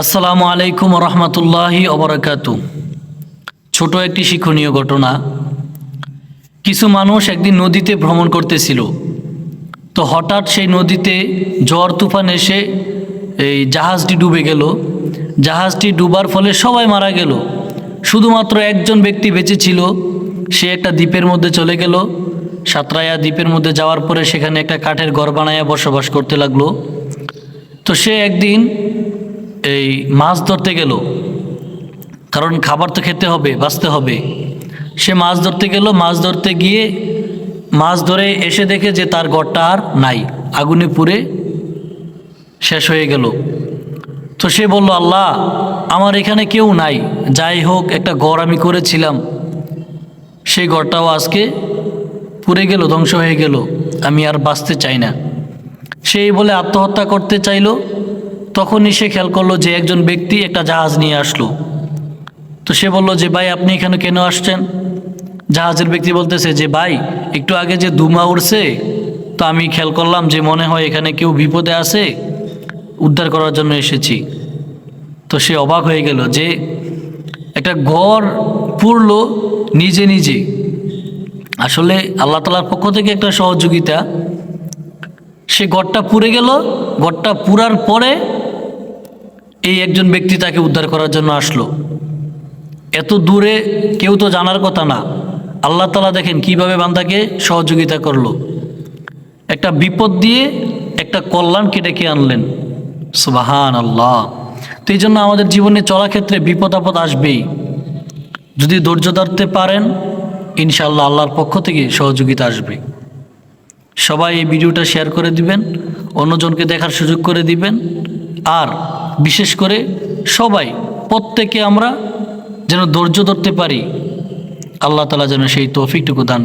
আসসালামু আলাইকুম রহমতুল্লাহি ওবরাকাতু। ছোট একটি শিক্ষণীয় ঘটনা। কিছু মানুষ একদিন নদীতে ভ্রমণ করতেছিল। তো হঠাৎ সেই নদীতে ঝড় তুফান এসে এই জাহাজটি ডুবে গেল। জাহাজটি ডুবার ফলে সবাই মারা গেল, শুধুমাত্র একজন ব্যক্তি বেঁচে ছিল। সে একটা দ্বীপের মধ্যে চলে গেল। সাতরায়া দ্বীপের মধ্যে যাওয়ার পরে সেখানে একটা কাঠের ঘর বানায়া বসবাস করতে লাগলো। তো সে একদিন এই মাছ ধরতে গেল, কারণ খাবার তো খেতে হবে, বাঁচতে হবে। সে মাছ ধরতে গেল। মাছ ধরতে গিয়ে মাছ ধরে এসে দেখে যে তার ঘরটা আর নাই, আগুনে পুড়ে শেষ হয়ে গেল। তো সে বলল, আল্লাহ, আমার এখানে কেউ নাই, যাই হোক একটা ঘর আমি করেছিলাম, সেই ঘরটাও আজকে পুড়ে গেল, ধ্বংস হয়ে গেল, আমি আর বাঁচতে চাই না। সেই বলে আত্মহত্যা করতে চাইল। তখনই সে খেয়াল করলো যে একজন ব্যক্তি একটা জাহাজ নিয়ে আসলো। তো সে বলল যে, ভাই, আপনি এখানে কেন আসছেন? জাহাজের ব্যক্তি বলতেছে যে, ভাই, একটু আগে যে ধুমা উড়ছে, তো আমি খেয়াল করলাম যে মনে হয় এখানে কেউ বিপদে আছে, উদ্ধার করার জন্য এসেছি। তো সে অবাক হয়ে গেল যে একটা ঘর পুড়লো নিজে নিজে। আসলে আল্লাহ তাআলার পক্ষ থেকে একটা সহযোগিতা। সে ঘরটা পুড়ে গেল। ঘরটা পুরার পরে এই একজন ব্যক্তি তাকে উদ্ধার করার জন্য আসলো। এত দূরে কেউ তো জানার কথা না। আল্লাহ তাআলা দেখেন কিভাবে বান্দাকে সহযোগিতা করলো। একটা বিপদ দিয়ে একটা কল্যাণকে ডেকে আনলেন। সুবহানাল্লাহ। তো এই জন্য আমাদের জীবনে চলা ক্ষেত্রে বিপদ আপদ আসবেই। যদি ধৈর্য ধরতে পারেন, ইনশাআল্লাহ আল্লাহর পক্ষ থেকে সহযোগিতা আসবে। সবাই এই ভিডিওটা শেয়ার করে দিবেন, অন্যজনকে দেখার সুযোগ করে দিবেন। আর বিশেষ করে সবাই, প্রত্যেকে আমরা যেন ধৈর্য ধরতে পারি। আল্লাহ তাআলা যেন সেই তৌফিকটুকু দান